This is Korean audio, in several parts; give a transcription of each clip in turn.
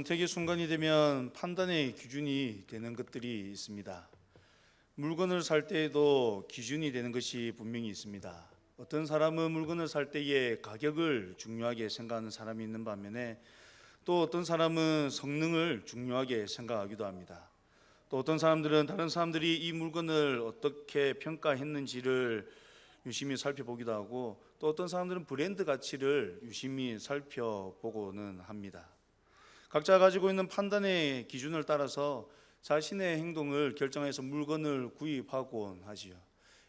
선택의 순간이 되면 판단의 기준이 되는 것들이 있습니다. 물건을 살 때에도 기준이 되는 것이 분명히 있습니다. 어떤 사람은 물건을 살 때에 가격을 중요하게 생각하는 사람이 있는 반면에 또 어떤 사람은 성능을 중요하게 생각하기도 합니다. 또 어떤 사람들은 다른 사람들이 이 물건을 어떻게 평가했는지를 유심히 살펴보기도 하고, 또 어떤 사람들은 브랜드 가치를 유심히 살펴보고는 합니다. 각자 가지고 있는 판단의 기준을 따라서 자신의 행동을 결정해서 물건을 구입하곤 하지요.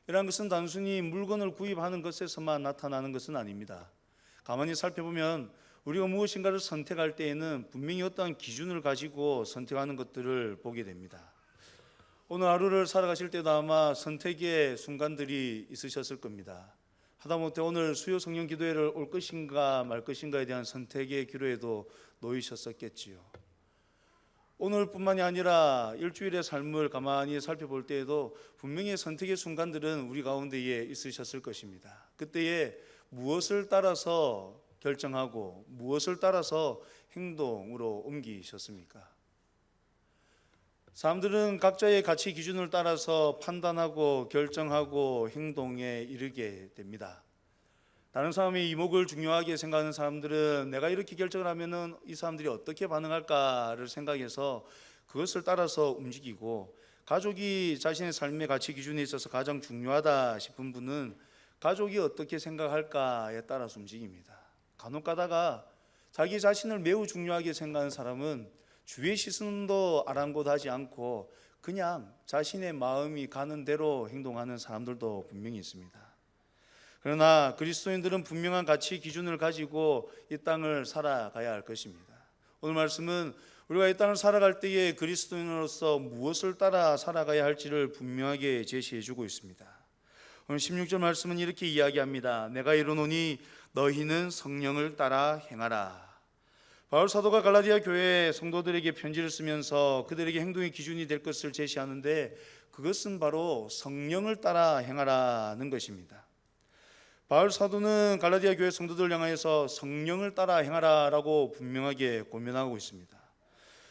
이러한 것은 단순히 물건을 구입하는 것에서만 나타나는 것은 아닙니다. 가만히 살펴보면 우리가 무엇인가를 선택할 때에는 분명히 어떠한 기준을 가지고 선택하는 것들을 보게 됩니다. 오늘 하루를 살아가실 때도 아마 선택의 순간들이 있으셨을 겁니다. 하다못해 오늘 수요 성령 기도회를 올 것인가 말 것인가에 대한 선택의 기로에도 놓이셨었겠지요. 오늘뿐만이 아니라 일주일의 삶을 가만히 살펴볼 때에도 분명히 선택의 순간들은 우리 가운데에 있으셨을 것입니다. 그때에 무엇을 따라서 결정하고 무엇을 따라서 행동으로 옮기셨습니까? 사람들은 각자의 가치 기준을 따라서 판단하고 결정하고 행동에 이르게 됩니다. 다른 사람이 이목을 중요하게 생각하는 사람들은 내가 이렇게 결정을 하면은 이 사람들이 어떻게 반응할까를 생각해서 그것을 따라서 움직이고, 가족이 자신의 삶의 가치 기준에 있어서 가장 중요하다 싶은 분은 가족이 어떻게 생각할까에 따라서 움직입니다. 간혹 가다가 자기 자신을 매우 중요하게 생각하는 사람은 주위의 시선도 아랑곳하지 않고 그냥 자신의 마음이 가는 대로 행동하는 사람들도 분명히 있습니다. 그러나 그리스도인들은 분명한 가치 기준을 가지고 이 땅을 살아가야 할 것입니다. 오늘 말씀은 우리가 이 땅을 살아갈 때에 그리스도인으로서 무엇을 따라 살아가야 할지를 분명하게 제시해 주고 있습니다. 오늘 16절 말씀은 이렇게 이야기합니다. 내가 이르노니 너희는 성령을 따라 행하라. 바울 사도가 갈라디아 교회 성도들에게 편지를 쓰면서 그들에게 행동의 기준이 될 것을 제시하는데, 그것은 바로 성령을 따라 행하라는 것입니다. 바울 사도는 갈라디아 교회 성도들 향하여서 성령을 따라 행하라라고 분명하게 권면하고 있습니다.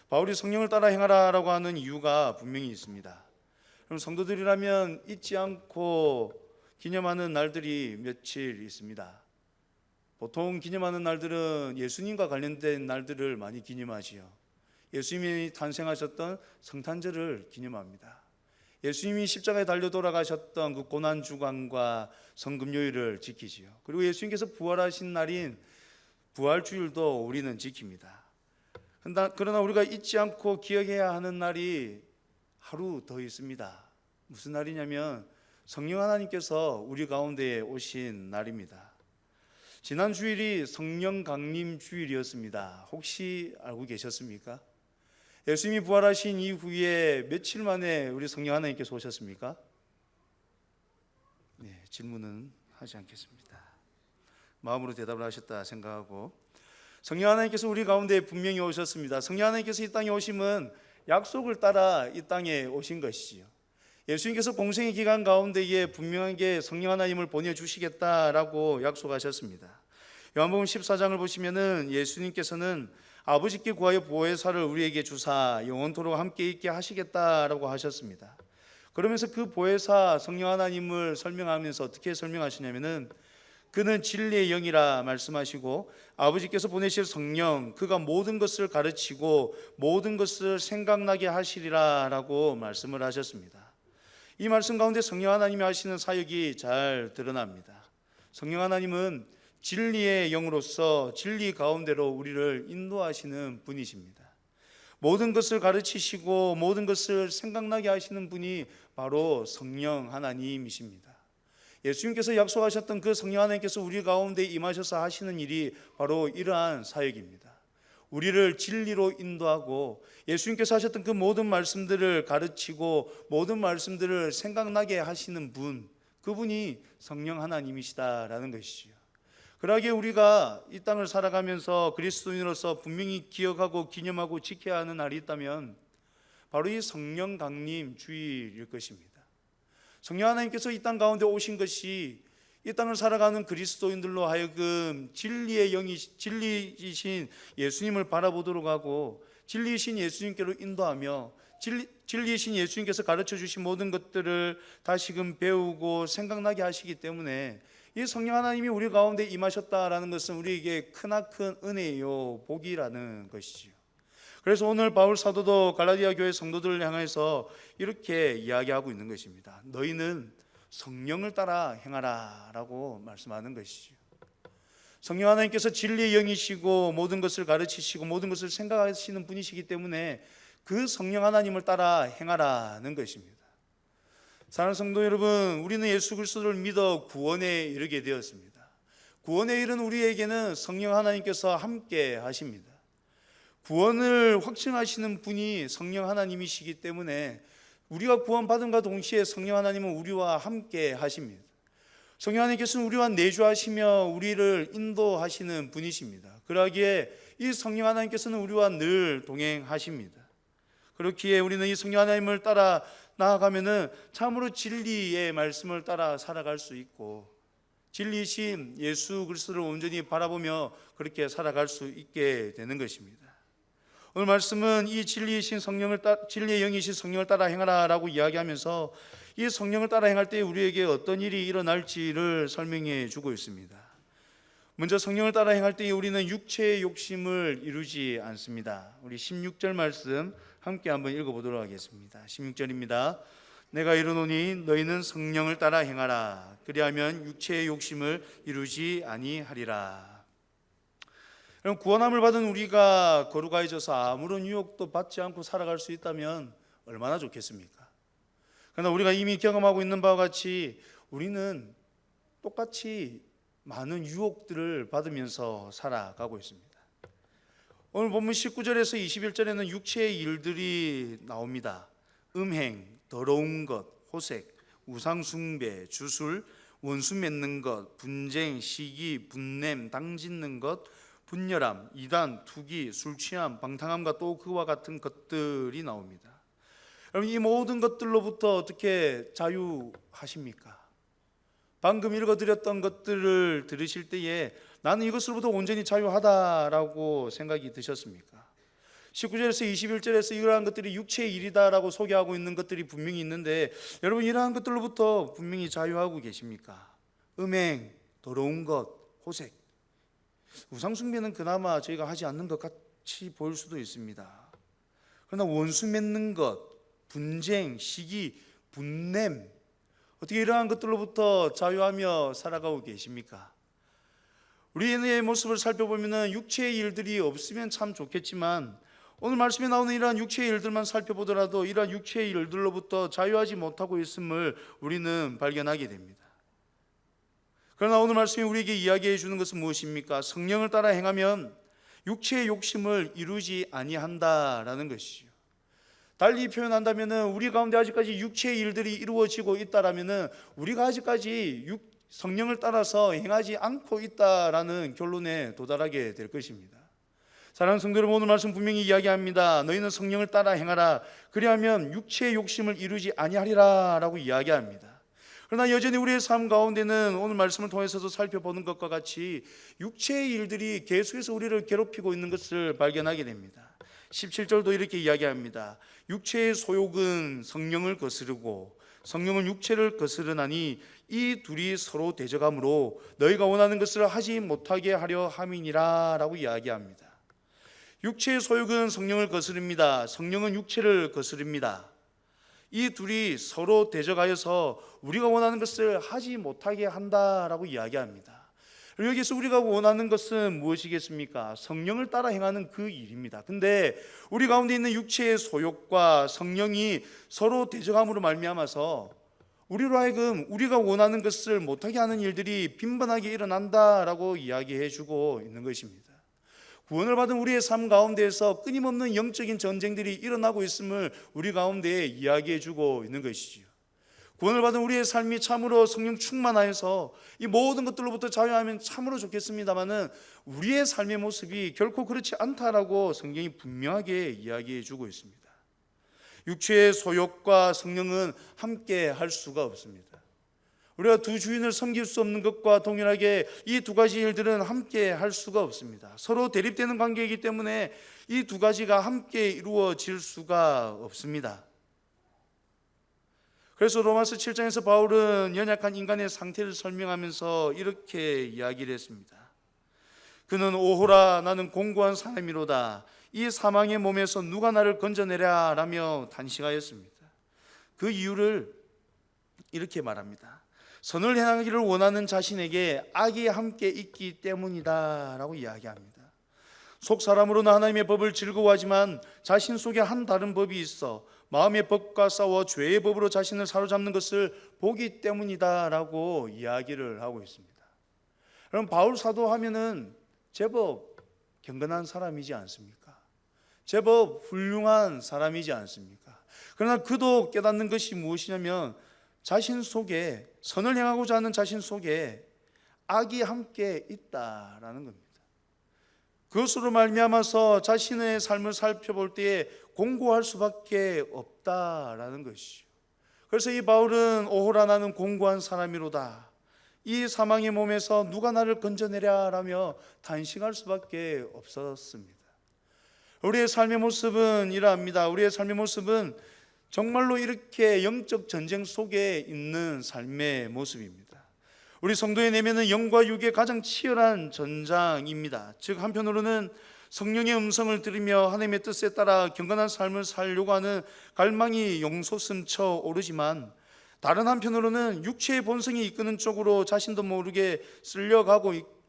바울이 성령을 따라 행하라라고 하는 이유가 분명히 있습니다. 그럼 성도들이라면 잊지 않고 기념하는 날들이 며칠 있습니다. 보통 기념하는 날들은 예수님과 관련된 날들을 많이 기념하지요. 예수님이 탄생하셨던 성탄절을 기념합니다. 예수님이 십자가에 달려 돌아가셨던 그 고난주간과 성금요일을 지키지요. 그리고 예수님께서 부활하신 날인 부활주일도 우리는 지킵니다. 그러나 우리가 잊지 않고 기억해야 하는 날이 하루 더 있습니다. 무슨 날이냐면 성령 하나님께서 우리 가운데에 오신 날입니다. 지난 주일이 성령 강림 주일이었습니다. 혹시 알고 계셨습니까? 예수님이 부활하신 이후에 며칠 만에 우리 성령 하나님께서 오셨습니까? 네, 질문은 하지 않겠습니다. 마음으로 대답을 하셨다 생각하고, 성령 하나님께서 우리 가운데 분명히 오셨습니다. 성령 하나님께서 이 땅에 오심은 약속을 따라 이 땅에 오신 것이지요. 예수님께서 공생의 기간 가운데에 분명하게 성령 하나님을 보내주시겠다라고 약속하셨습니다. 요한복음 14장을 보시면은 예수님께서는 아버지께 구하여 보혜사를 우리에게 주사 영원토록 함께 있게 하시겠다라고 하셨습니다. 그러면서 그 보혜사 성령 하나님을 설명하면서 어떻게 설명하시냐면은 그는 진리의 영이라 말씀하시고, 아버지께서 보내실 성령, 그가 모든 것을 가르치고 모든 것을 생각나게 하시리라 라고 말씀을 하셨습니다. 이 말씀 가운데 성령 하나님이 하시는 사역이 잘 드러납니다. 성령 하나님은 진리의 영으로서 진리 가운데로 우리를 인도하시는 분이십니다. 모든 것을 가르치시고 모든 것을 생각나게 하시는 분이 바로 성령 하나님이십니다. 예수님께서 약속하셨던 그 성령 하나님께서 우리 가운데 임하셔서 하시는 일이 바로 이러한 사역입니다. 우리를 진리로 인도하고 예수님께서 하셨던 그 모든 말씀들을 가르치고 모든 말씀들을 생각나게 하시는 분, 그분이 성령 하나님이시다라는 것이지요. 그러기에 우리가 이 땅을 살아가면서 그리스도인으로서 분명히 기억하고 기념하고 지켜야 하는 날이 있다면 바로 이 성령 강림 주일일 것입니다. 성령 하나님께서 이 땅 가운데 오신 것이 이 땅을 살아가는 그리스도인들로 하여금 진리이신 예수님을 바라보도록 하고 진리이신 예수님께로 인도하며 진리이신 예수님께서 가르쳐 주신 모든 것들을 다시금 배우고 생각나게 하시기 때문에 이 성령 하나님이 우리 가운데 임하셨다라는 것은 우리에게 크나큰 은혜요 복이라는 것이지요. 그래서 오늘 바울 사도도 갈라디아 교회 성도들을 향해서 이렇게 이야기하고 있는 것입니다. 너희는 성령을 따라 행하라 라고 말씀하는 것이죠. 성령 하나님께서 진리의 영이시고 모든 것을 가르치시고 모든 것을 생각하시는 분이시기 때문에 그 성령 하나님을 따라 행하라는 것입니다. 사랑하는 성도 여러분, 우리는 예수 그리스도를 믿어 구원에 이르게 되었습니다. 구원에 이른 우리에게는 성령 하나님께서 함께 하십니다. 구원을 확증하시는 분이 성령 하나님이시기 때문에 우리가 구원받음과 동시에 성령 하나님은 우리와 함께 하십니다. 성령 하나님께서는 우리와 내주하시며 우리를 인도하시는 분이십니다. 그러기에 이 성령 하나님께서는 우리와 늘 동행하십니다. 그렇기에 우리는 이 성령 하나님을 따라 나아가면은 참으로 진리의 말씀을 따라 살아갈 수 있고 진리이신 예수 그리스도를 온전히 바라보며 그렇게 살아갈 수 있게 되는 것입니다. 오늘 말씀은 이 진리의 영이신 성령을 따라 행하라라고 이야기하면서 이 성령을 따라 행할 때 우리에게 어떤 일이 일어날지를 설명해 주고 있습니다. 먼저 성령을 따라 행할 때 우리는 육체의 욕심을 이루지 않습니다. 우리 16절 말씀 함께 한번 읽어보도록 하겠습니다. 16절입니다. 내가 이르노니 너희는 성령을 따라 행하라. 그리하면 육체의 욕심을 이루지 아니하리라. 그럼 구원함을 받은 우리가 거룩하여져서 아무런 유혹도 받지 않고 살아갈 수 있다면 얼마나 좋겠습니까? 그러나 우리가 이미 경험하고 있는 바와 같이 우리는 똑같이 많은 유혹들을 받으면서 살아가고 있습니다. 오늘 본문 19절에서 21절에는 육체의 일들이 나옵니다. 음행, 더러운 것, 호색, 우상숭배, 주술, 원수 맺는 것, 분쟁, 시기, 분냄, 당짓는 것, 분열함, 이단, 투기, 술취함, 방탕함과 또 그와 같은 것들이 나옵니다. 여러분, 이 모든 것들로부터 어떻게 자유하십니까? 방금 읽어드렸던 것들을 들으실 때에 나는 이것으로부터 온전히 자유하다라고 생각이 드셨습니까? 19절에서 21절에서 이러한 것들이 육체의 일이다라고 소개하고 있는 것들이 분명히 있는데 여러분, 이러한 것들로부터 분명히 자유하고 계십니까? 음행, 더러운 것, 호색, 우상숭배는 그나마 저희가 하지 않는 것 같이 보일 수도 있습니다. 그러나 원수 맺는 것, 분쟁, 시기, 분냄, 어떻게 이러한 것들로부터 자유하며 살아가고 계십니까? 우리의 모습을 살펴보면 육체의 일들이 없으면 참 좋겠지만 오늘 말씀에 나오는 이러한 육체의 일들만 살펴보더라도 이러한 육체의 일들로부터 자유하지 못하고 있음을 우리는 발견하게 됩니다. 그러나 오늘 말씀이 우리에게 이야기해 주는 것은 무엇입니까? 성령을 따라 행하면 육체의 욕심을 이루지 아니한다라는 것이죠. 달리 표현한다면 우리 가운데 아직까지 육체의 일들이 이루어지고 있다라면 우리가 아직까지 성령을 따라서 행하지 않고 있다라는 결론에 도달하게 될 것입니다. 사랑하는 성도 여러분, 오늘 말씀 분명히 이야기합니다. 너희는 성령을 따라 행하라. 그리하면 육체의 욕심을 이루지 아니하리라 라고 이야기합니다. 그러나 여전히 우리의 삶 가운데는 오늘 말씀을 통해서도 살펴보는 것과 같이 육체의 일들이 계속해서 우리를 괴롭히고 있는 것을 발견하게 됩니다. 17절도 이렇게 이야기합니다. 육체의 소욕은 성령을 거스르고 성령은 육체를 거스르나니 이 둘이 서로 대적하므로 너희가 원하는 것을 하지 못하게 하려 함이니라 라고 이야기합니다. 육체의 소욕은 성령을 거스릅니다. 성령은 육체를 거스릅니다. 이 둘이 서로 대적하여서 우리가 원하는 것을 하지 못하게 한다라고 이야기합니다. 여기서 우리가 원하는 것은 무엇이겠습니까? 성령을 따라 행하는 그 일입니다. 근데 우리 가운데 있는 육체의 소욕과 성령이 서로 대적함으로 말미암아서 우리로 하여금 우리가 원하는 것을 못하게 하는 일들이 빈번하게 일어난다라고 이야기해 주고 있는 것입니다. 구원을 받은 우리의 삶 가운데에서 끊임없는 영적인 전쟁들이 일어나고 있음을 우리 가운데에 이야기해 주고 있는 것이지요. 구원을 받은 우리의 삶이 참으로 성령 충만하여서 이 모든 것들로부터 자유하면 참으로 좋겠습니다만은 우리의 삶의 모습이 결코 그렇지 않다라고 성경이 분명하게 이야기해 주고 있습니다. 육체의 소욕과 성령은 함께 할 수가 없습니다. 우리가 두 주인을 섬길 수 없는 것과 동일하게 이 두 가지 일들은 함께 할 수가 없습니다. 서로 대립되는 관계이기 때문에 이 두 가지가 함께 이루어질 수가 없습니다. 그래서 로마서 7장에서 바울은 연약한 인간의 상태를 설명하면서 이렇게 이야기를 했습니다. 그는 오호라 나는 공고한 사람이로다. 이 사망의 몸에서 누가 나를 건져내랴 라며 단식하였습니다. 그 이유를 이렇게 말합니다. 선을 행하기를 원하는 자신에게 악이 함께 있기 때문이다 라고 이야기합니다. 속 사람으로는 하나님의 법을 즐거워하지만 자신 속에 한 다른 법이 있어 마음의 법과 싸워 죄의 법으로 자신을 사로잡는 것을 보기 때문이다 라고 이야기를 하고 있습니다. 그럼 바울 사도 하면은 제법 경건한 사람이지 않습니까? 제법 훌륭한 사람이지 않습니까? 그러나 그도 깨닫는 것이 무엇이냐면 자신 속에, 선을 행하고자 하는 자신 속에 악이 함께 있다라는 겁니다. 그것으로 말미암아서 자신의 삶을 살펴볼 때에 공고할 수밖에 없다라는 것이죠. 그래서 이 바울은 오호라 나는 공고한 사람이로다. 이 사망의 몸에서 누가 나를 건져내랴 라며 단식할 수밖에 없었습니다. 우리의 삶의 모습은 이러합니다. 우리의 삶의 모습은 정말로 이렇게 영적 전쟁 속에 있는 삶의 모습입니다. 우리 성도의 내면은 영과 육의 가장 치열한 전장입니다. 즉 한편으로는 성령의 음성을 들으며 하나님의 뜻에 따라 경건한 삶을 살려고 하는 갈망이 용솟음쳐 오르지만, 다른 한편으로는 육체의 본성이 이끄는 쪽으로 자신도 모르게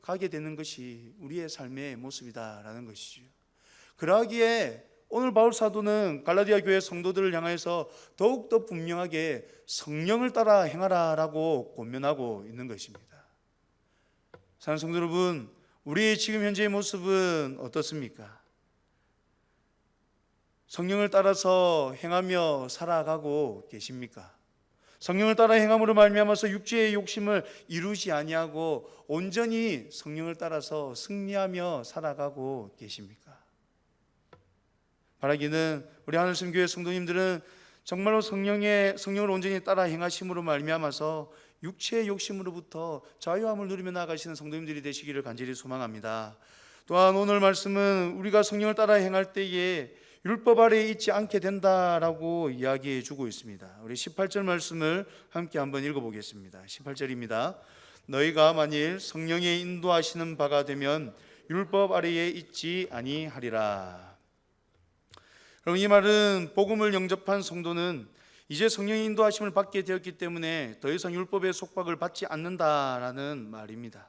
가게 되는 것이 우리의 삶의 모습이다라는 것이죠. 그러하기에 오늘 바울 사도는 갈라디아 교회 성도들을 향해서 더욱더 분명하게 성령을 따라 행하라라고 권면하고 있는 것입니다. 사랑하는 성도 여러분, 우리의 지금 현재의 모습은 어떻습니까? 성령을 따라서 행하며 살아가고 계십니까? 성령을 따라 행함으로 말미암아서 육체의 욕심을 이루지 아니하고 온전히 성령을 따라서 승리하며 살아가고 계십니까? 바라기는 우리 하늘섬교회 성도님들은 정말로 성령을 온전히 따라 행하심으로 말미암아서 육체의 욕심으로부터 자유함을 누리며 나아가시는 성도님들이 되시기를 간절히 소망합니다. 또한 오늘 말씀은 우리가 성령을 따라 행할 때에 율법 아래에 있지 않게 된다라고 이야기해 주고 있습니다. 우리 18절 말씀을 함께 한번 읽어보겠습니다. 18절입니다. 너희가 만일 성령의 인도하시는 바가 되면 율법 아래에 있지 아니하리라. 그럼 이 말은 복음을 영접한 성도는 이제 성령의 인도하심을 받게 되었기 때문에 더 이상 율법의 속박을 받지 않는다라는 말입니다.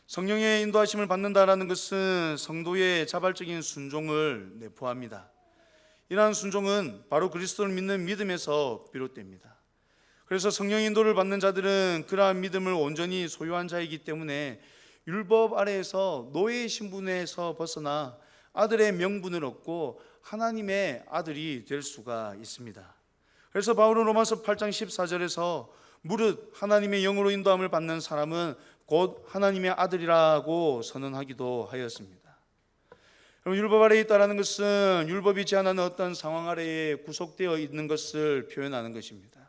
성령의 인도하심을 받는다라는 것은 성도의 자발적인 순종을 내포합니다. 이러한 순종은 바로 그리스도를 믿는 믿음에서 비롯됩니다. 그래서 성령의 인도를 받는 자들은 그러한 믿음을 온전히 소유한 자이기 때문에 율법 아래에서 노예의 신분에서 벗어나 아들의 명분을 얻고 하나님의 아들이 될 수가 있습니다. 그래서 바울은 로마서 8장 14절에서 무릇 하나님의 영으로 인도함을 받는 사람은 곧 하나님의 아들이라고 선언하기도 하였습니다. 그럼 율법 아래에 있다는 것은 율법이 제한하는 어떤 상황 아래에 구속되어 있는 것을 표현하는 것입니다.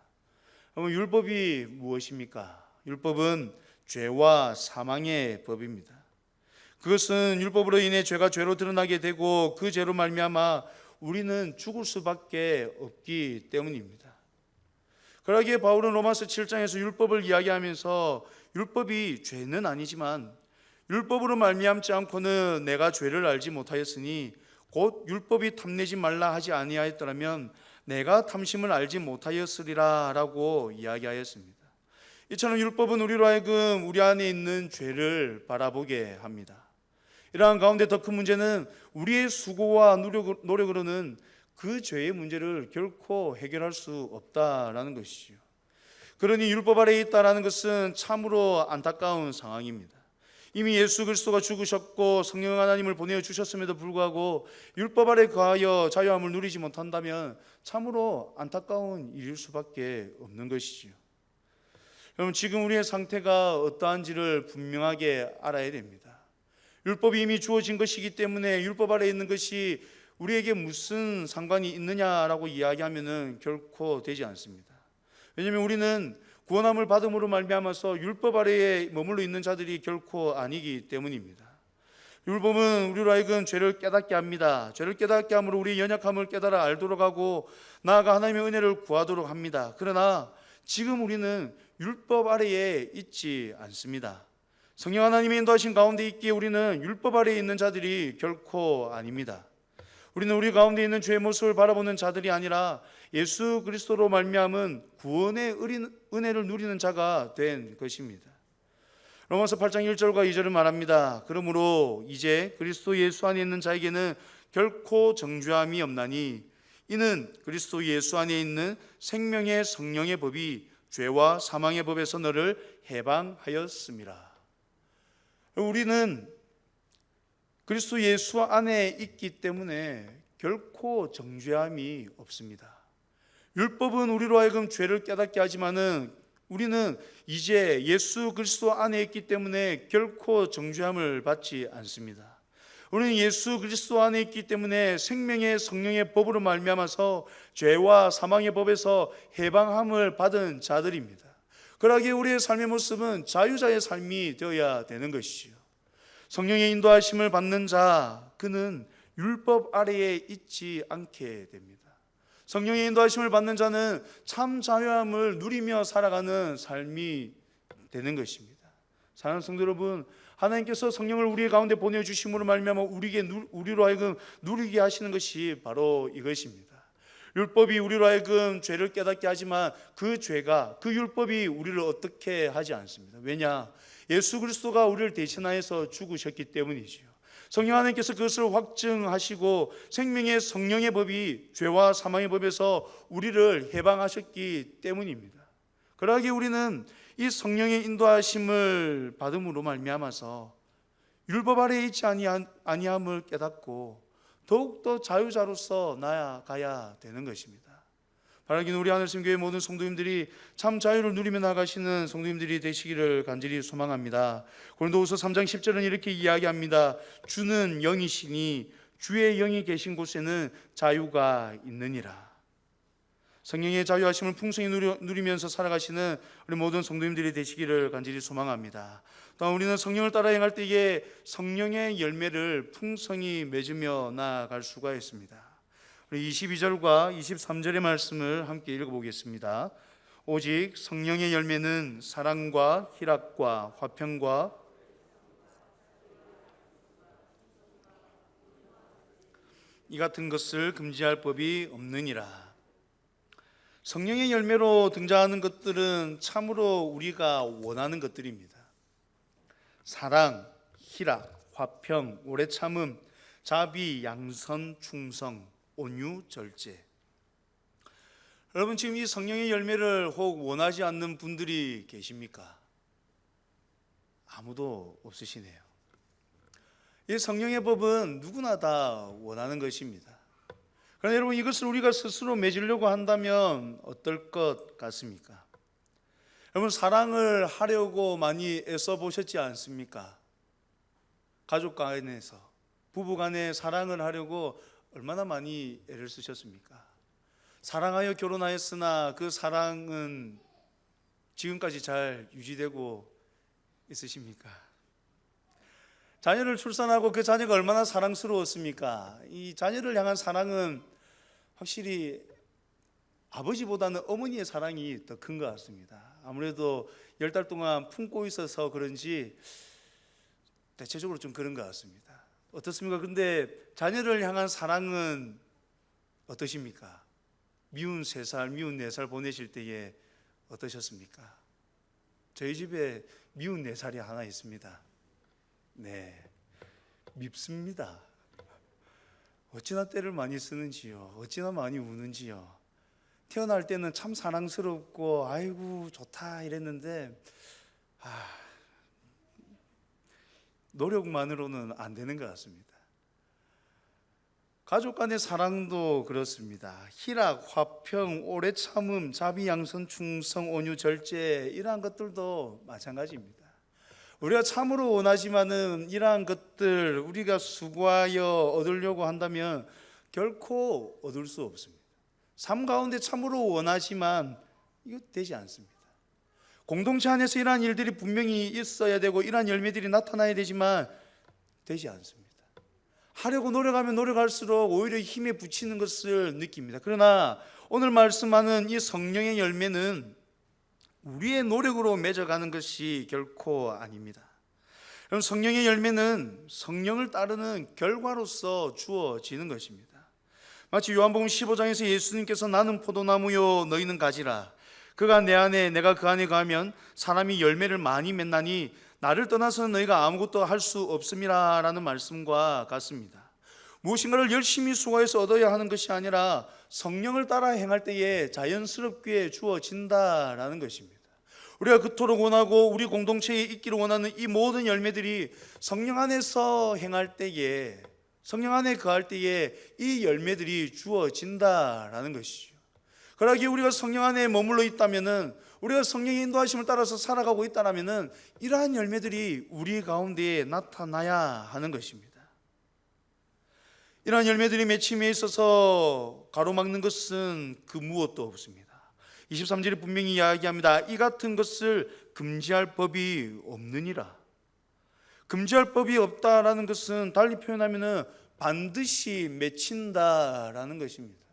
그럼 율법이 무엇입니까? 율법은 죄와 사망의 법입니다. 그것은 율법으로 인해 죄가 죄로 드러나게 되고 그 죄로 말미암아 우리는 죽을 수밖에 없기 때문입니다. 그러기에 바울은 로마서 7장에서 율법을 이야기하면서 율법이 죄는 아니지만 율법으로 말미암지 않고는 내가 죄를 알지 못하였으니 곧 율법이 탐내지 말라 하지 아니하였더라면 내가 탐심을 알지 못하였으리라 라고 이야기하였습니다. 이처럼 율법은 우리로 하여금 우리 안에 있는 죄를 바라보게 합니다. 이러한 가운데 더 큰 문제는 우리의 수고와 노력으로는 그 죄의 문제를 결코 해결할 수 없다라는 것이죠. 그러니 율법 아래에 있다라는 것은 참으로 안타까운 상황입니다. 이미 예수 그리스도가 죽으셨고 성령 하나님을 보내어 주셨음에도 불구하고 율법 아래 거하여 자유함을 누리지 못한다면 참으로 안타까운 일일 수밖에 없는 것이죠. 여러분, 지금 우리의 상태가 어떠한지를 분명하게 알아야 됩니다. 율법이 이미 주어진 것이기 때문에 율법 아래에 있는 것이 우리에게 무슨 상관이 있느냐라고 이야기하면 결코 되지 않습니다. 왜냐하면 우리는 구원함을 받음으로 말미암아서 율법 아래에 머물러 있는 자들이 결코 아니기 때문입니다. 율법은 우리로 하여금 죄를 깨닫게 합니다. 죄를 깨닫게 함으로 우리 연약함을 깨달아 알도록 하고 나아가 하나님의 은혜를 구하도록 합니다. 그러나 지금 우리는 율법 아래에 있지 않습니다. 성령 하나님의 인도하신 가운데 있기에 우리는 율법 아래에 있는 자들이 결코 아닙니다. 우리는 우리 가운데 있는 죄의 모습을 바라보는 자들이 아니라 예수 그리스도로 말미암은 구원의 은혜를 누리는 자가 된 것입니다. 로마서 8장 1절과 2절을 말합니다. 그러므로 이제 그리스도 예수 안에 있는 자에게는 결코 정죄함이 없나니 이는 그리스도 예수 안에 있는 생명의 성령의 법이 죄와 사망의 법에서 너를 해방하였습니다. 우리는 그리스도 예수 안에 있기 때문에 결코 정죄함이 없습니다. 율법은 우리로 하여금 죄를 깨닫게 하지만은 우리는 이제 예수 그리스도 안에 있기 때문에 결코 정죄함을 받지 않습니다. 우리는 예수 그리스도 안에 있기 때문에 생명의 성령의 법으로 말미암아서 죄와 사망의 법에서 해방함을 받은 자들입니다. 그러기에 우리의 삶의 모습은 자유자의 삶이 되어야 되는 것이지요. 성령의 인도하심을 받는 자, 그는 율법 아래에 있지 않게 됩니다. 성령의 인도하심을 받는 자는 참 자유함을 누리며 살아가는 삶이 되는 것입니다. 사랑하는 성도 여러분, 하나님께서 성령을 우리 가운데 보내주심으로 말미암아 우리로 하여금 누리게 하시는 것이 바로 이것입니다. 율법이 우리로 하여금 죄를 깨닫게 하지만 그 죄가, 그 율법이 우리를 어떻게 하지 않습니다. 왜냐? 예수 그리스도가 우리를 대신하여서 죽으셨기 때문이지요. 성령 하나님께서 그것을 확증하시고 생명의 성령의 법이 죄와 사망의 법에서 우리를 해방하셨기 때문입니다. 그러기에 우리는 이 성령의 인도하심을 받음으로 말미암아서 율법 아래에 있지 아니함을 깨닫고 더욱더 자유자로서 나아가야 되는 것입니다. 바라기는 우리 하늘심교회 모든 성도님들이 참 자유를 누리며 나가시는 성도님들이 되시기를 간절히 소망합니다. 고린도후서 3장 10절은 이렇게 이야기합니다. 주는 영이시니 주의 영이 계신 곳에는 자유가 있느니라. 성령의 자유하심을 풍성히 누리면서 살아가시는 우리 모든 성도님들이 되시기를 간절히 소망합니다. 또한 우리는 성령을 따라 행할 때에 성령의 열매를 풍성히 맺으며 나아갈 수가 있습니다. 우리 22절과 23절의 말씀을 함께 읽어보겠습니다. 오직 성령의 열매는 사랑과 희락과 화평과 이 같은 것을 금지할 법이 없느니라. 성령의 열매로 등장하는 것들은 참으로 우리가 원하는 것들입니다. 사랑, 희락, 화평, 오래 참음, 자비, 양선, 충성, 온유, 절제. 여러분, 지금 이 성령의 열매를 혹 원하지 않는 분들이 계십니까? 아무도 없으시네요. 이 성령의 법은 누구나 다 원하는 것입니다. 그러나 여러분, 이것을 우리가 스스로 맺으려고 한다면 어떨 것 같습니까? 여러분, 사랑을 하려고 많이 애써 보셨지 않습니까? 가족 간에서, 부부 간에 사랑을 하려고 얼마나 많이 애를 쓰셨습니까? 사랑하여 결혼하였으나 그 사랑은 지금까지 잘 유지되고 있으십니까? 자녀를 출산하고 그 자녀가 얼마나 사랑스러웠습니까? 이 자녀를 향한 사랑은 확실히 아버지보다는 어머니의 사랑이 더 큰 것 같습니다. 아무래도 10달 동안 품고 있어서 그런지 대체적으로 좀 그런 것 같습니다. 어떻습니까? 근데 자녀를 향한 사랑은 어떠십니까? 미운 3살, 미운 4살 보내실 때에 어떠셨습니까? 저희 집에 미운 4살이 하나 있습니다. 네, 밉습니다. 어찌나 때를 많이 쓰는지요. 어찌나 많이 우는지요. 태어날 때는 참 사랑스럽고 아이고 좋다 이랬는데 노력만으로는 안 되는 것 같습니다. 가족 간의 사랑도 그렇습니다. 희락, 화평, 오래 참음, 자비, 양선, 충성, 온유, 절제 이러한 것들도 마찬가지입니다. 우리가 참으로 원하지만은 이러한 것들 우리가 수고하여 얻으려고 한다면 결코 얻을 수 없습니다. 삶 가운데 참으로 원하지만 이거 되지 않습니다. 공동체 안에서 이러한 일들이 분명히 있어야 되고 이러한 열매들이 나타나야 되지만 되지 않습니다. 하려고 노력하면 노력할수록 오히려 힘에 부치는 것을 느낍니다. 그러나 오늘 말씀하는 이 성령의 열매는 우리의 노력으로 맺어가는 것이 결코 아닙니다. 그럼 성령의 열매는 성령을 따르는 결과로서 주어지는 것입니다. 마치 요한복음 15장에서 예수님께서 나는 포도나무요 너희는 가지라, 그가 내 안에 내가 그 안에 가면 사람이 열매를 많이 맺나니 나를 떠나서는 너희가 아무것도 할 수 없음이라 라는 말씀과 같습니다. 무엇인가를 열심히 수고해서 얻어야 하는 것이 아니라 성령을 따라 행할 때에 자연스럽게 주어진다라는 것입니다. 우리가 그토록 원하고 우리 공동체에 있기를 원하는 이 모든 열매들이 성령 안에서 행할 때에, 성령 안에 거할 때에 이 열매들이 주어진다라는 것이죠. 그러기에 우리가 성령 안에 머물러 있다면은, 우리가 성령의 인도하심을 따라서 살아가고 있다면은 이러한 열매들이 우리 가운데에 나타나야 하는 것입니다. 이러한 열매들이 맺힘에 있어서 가로막는 것은 그 무엇도 없습니다. 23절에 분명히 이야기합니다. 이 같은 것을 금지할 법이 없느니라. 금지할 법이 없다라는 것은 달리 표현하면 반드시 맺힌다라는 것입니다.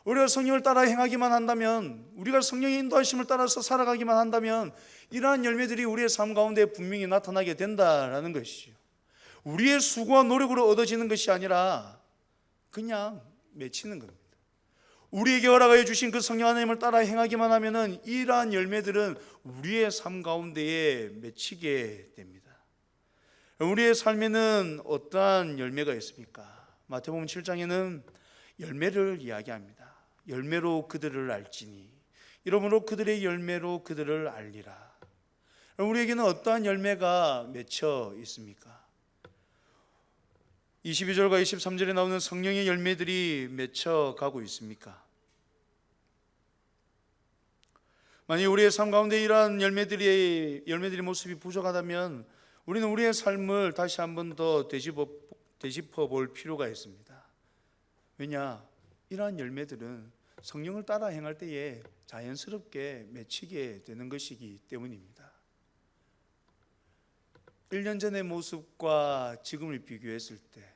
우리가 성령을 따라 행하기만 한다면, 우리가 성령의 인도하심을 따라서 살아가기만 한다면 이러한 열매들이 우리의 삶 가운데 분명히 나타나게 된다라는 것이죠. 우리의 수고와 노력으로 얻어지는 것이 아니라 그냥 맺히는 겁니다. 우리에게 허락하여 주신 그 성령 하나님을 따라 행하기만 하면은 이러한 열매들은 우리의 삶 가운데에 맺히게 됩니다. 우리의 삶에는 어떠한 열매가 있습니까? 마태복음 7장에는 열매를 이야기합니다. 열매로 그들을 알지니 이러므로 그들의 열매로 그들을 알리라. 우리에게는 어떠한 열매가 맺혀 있습니까? 22절과 23절에 나오는 성령의 열매들이 맺혀가고 있습니까? 만약 우리의 삶 가운데 이러한 열매들의 모습이 부족하다면 우리는 우리의 삶을 다시 한 번 더 되짚어 볼 필요가 있습니다. 왜냐? 이러한 열매들은 성령을 따라 행할 때에 자연스럽게 맺히게 되는 것이기 때문입니다. 1년 전의 모습과 지금을 비교했을 때,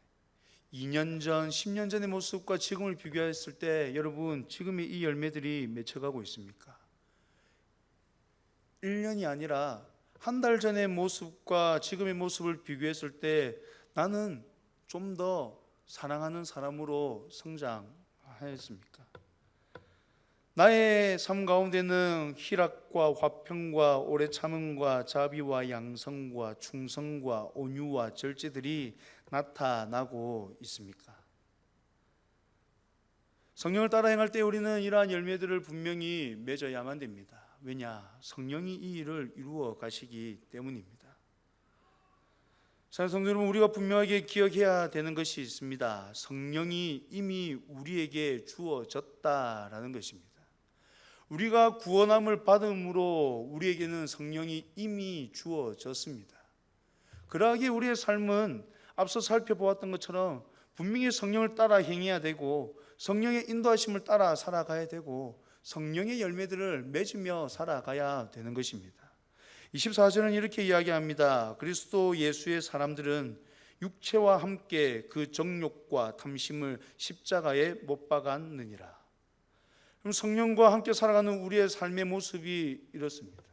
2년 전, 10년 전의 모습과 지금을 비교했을 때 여러분 지금의 이 열매들이 맺혀가고 있습니까? 1년이 아니라 한 달 전의 모습과 지금의 모습을 비교했을 때 나는 좀 더 사랑하는 사람으로 성장하였습니까? 나의 삶 가운데는 희락과 화평과 오래 참음과 자비와 양성과 충성과 온유와 절제들이 나타나고 있습니까? 성령을 따라 행할 때 우리는 이러한 열매들을 분명히 맺어야만 됩니다. 왜냐? 성령이 이 일을 이루어 가시기 때문입니다. 사랑하는 성도 여러분, 우리가 분명하게 기억해야 되는 것이 있습니다. 성령이 이미 우리에게 주어졌다라는 것입니다. 우리가 구원함을 받음으로 우리에게는 성령이 이미 주어졌습니다. 그러하기에 우리의 삶은 앞서 살펴보았던 것처럼 분명히 성령을 따라 행해야 되고 성령의 인도하심을 따라 살아가야 되고 성령의 열매들을 맺으며 살아가야 되는 것입니다. 24절은 이렇게 이야기합니다. 그리스도 예수의 사람들은 육체와 함께 그 정욕과 탐심을 십자가에 못 박았느니라. 그럼 성령과 함께 살아가는 우리의 삶의 모습이 이렇습니다.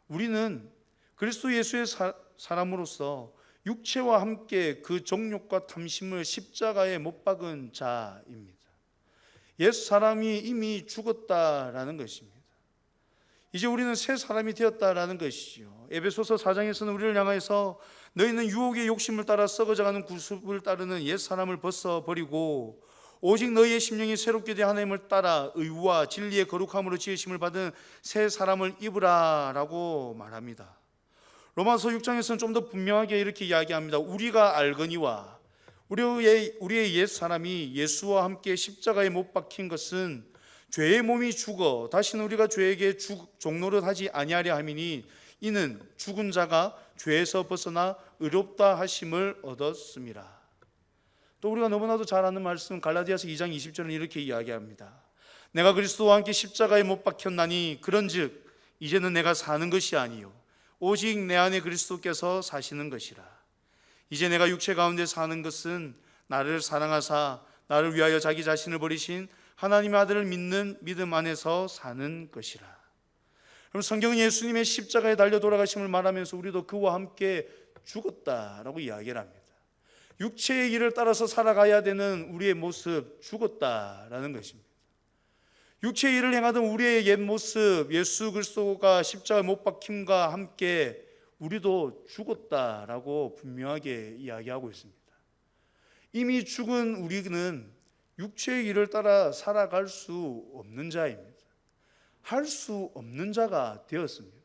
우리는 그리스도 예수의 사람으로서 육체와 함께 그 정욕과 탐심을 십자가에 못 박은 자입니다. 옛 사람이 이미 죽었다라는 것입니다. 이제 우리는 새 사람이 되었다라는 것이죠. 에베소서 4장에서는 우리를 향해서 너희는 유혹의 욕심을 따라 썩어져가는 구습을 따르는 옛 사람을 벗어버리고 오직 너희의 심령이 새롭게 된 하나님을 따라 의와 진리의 거룩함으로 지으심을 받은 새 사람을 입으라 라고 말합니다. 로마서 6장에서는 좀 더 분명하게 이렇게 이야기합니다. 우리가 알거니와 우리의 옛 사람이 예수와 함께 십자가에 못 박힌 것은 죄의 몸이 죽어 다시는 우리가 죄에게 종노릇 하지 아니하려 함이니 이는 죽은 자가 죄에서 벗어나 의롭다 하심을 얻었음이라. 또 우리가 너무나도 잘 아는 말씀 갈라디아서 2장 20절은 이렇게 이야기합니다. 내가 그리스도와 함께 십자가에 못 박혔나니 그런즉 이제는 내가 사는 것이 아니요 오직 내 안에 그리스도께서 사시는 것이라. 이제 내가 육체 가운데 사는 것은 나를 사랑하사 나를 위하여 자기 자신을 버리신 하나님의 아들을 믿는 믿음 안에서 사는 것이라. 그럼 성경은 예수님의 십자가에 달려 돌아가심을 말하면서 우리도 그와 함께 죽었다라고 이야기를 합니다. 육체의 길을 따라서 살아가야 되는 우리의 모습, 죽었다라는 것입니다. 육체의 일을 행하던 우리의 옛 모습, 예수 그리스도가 십자가에 못 박힘과 함께 우리도 죽었다라고 분명하게 이야기하고 있습니다. 이미 죽은 우리는 육체의 일을 따라 살아갈 수 없는 자입니다. 할 수 없는 자가 되었습니다.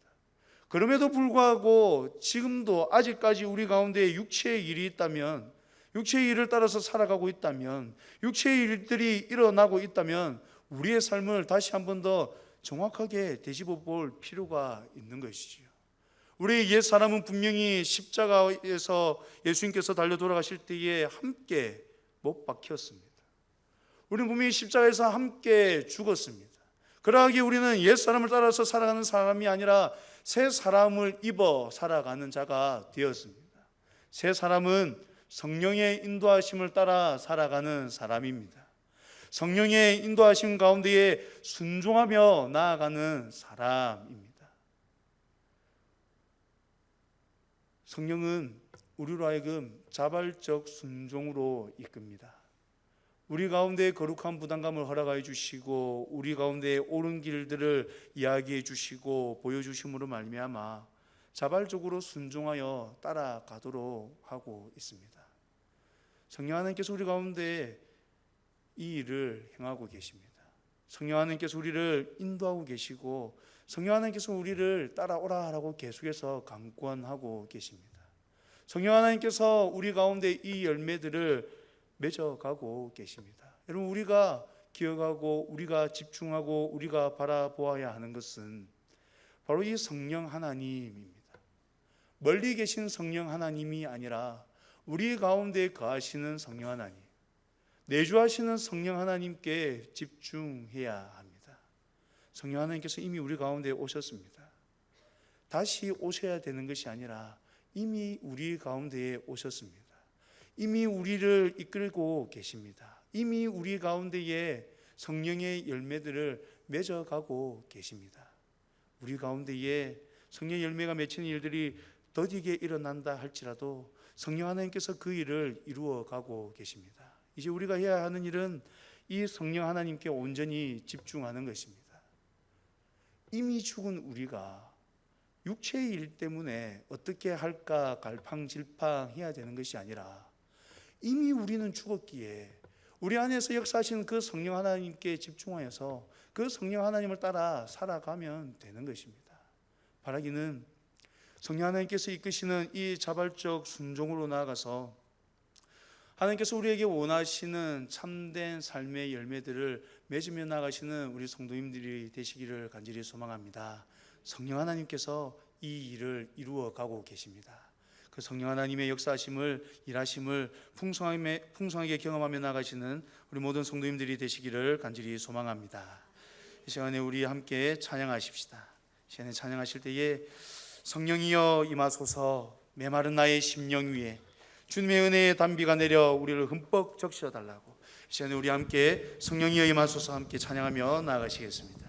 그럼에도 불구하고 지금도 아직까지 우리 가운데 육체의 일이 있다면, 육체의 일을 따라서 살아가고 있다면, 육체의 일들이 일어나고 있다면 우리의 삶을 다시 한 번 더 정확하게 되짚어 볼 필요가 있는 것이지요. 우리의 옛 사람은 분명히 십자가에서 예수님께서 달려 돌아가실 때에 함께 못 박혔습니다. 우리는 분명히 십자가에서 함께 죽었습니다. 그러하기에 우리는 옛 사람을 따라서 살아가는 사람이 아니라 새 사람을 입어 살아가는 자가 되었습니다. 새 사람은 성령의 인도하심을 따라 살아가는 사람입니다. 성령의 인도하심 가운데에 순종하며 나아가는 사람입니다. 성령은 우리로 하여금 자발적 순종으로 이끕니다. 우리 가운데 거룩한 부담감을 허락하여 주시고 우리 가운데 옳은 길들을 이야기해 주시고 보여주심으로 말미암아 자발적으로 순종하여 따라가도록 하고 있습니다. 성령 하나님께서 우리 가운데 이 일을 행하고 계십니다. 성령 하나님께서 우리를 인도하고 계시고 성령 하나님께서 우리를 따라오라라고 계속해서 강권하고 계십니다. 성령 하나님께서 우리 가운데 이 열매들을 맺어가고 계십니다. 여러분, 우리가 기억하고 우리가 집중하고 우리가 바라보아야 하는 것은 바로 이 성령 하나님입니다. 멀리 계신 성령 하나님이 아니라 우리 가운데 거하시는 성령 하나님, 내주하시는 성령 하나님께 집중해야 합니다. 성령 하나님께서 이미 우리 가운데 오셨습니다. 다시 오셔야 되는 것이 아니라 이미 우리 가운데에 오셨습니다. 이미 우리를 이끌고 계십니다. 이미 우리 가운데에 성령의 열매들을 맺어가고 계십니다. 우리 가운데에 성령의 열매가 맺히는 일들이 더디게 일어난다 할지라도 성령 하나님께서 그 일을 이루어가고 계십니다. 이제 우리가 해야 하는 일은 이 성령 하나님께 온전히 집중하는 것입니다. 이미 죽은 우리가 육체의 일 때문에 어떻게 할까 갈팡질팡해야 되는 것이 아니라 이미 우리는 죽었기에 우리 안에서 역사하시는 그 성령 하나님께 집중하여서 그 성령 하나님을 따라 살아가면 되는 것입니다. 바라기는 성령 하나님께서 이끄시는 이 자발적 순종으로 나아가서 하나님께서 우리에게 원하시는 참된 삶의 열매들을 맺으며 나가시는 우리 성도님들이 되시기를 간절히 소망합니다. 성령 하나님께서 이 일을 이루어 가고 계십니다. 그 성령 하나님의 역사하심을, 일하심을 풍성하게 경험하며 나가시는 우리 모든 성도님들이 되시기를 간절히 소망합니다. 이 시간에 우리 함께 찬양하십시다. 이 시간에 찬양하실 때에 성령이여 임하소서, 메마른 나의 심령 위에 주님의 은혜의 단비가 내려 우리를 흠뻑 적셔 달라고, 이 시간에 우리 함께 성령이여 임하소서 함께 찬양하며 나아가시겠습니다.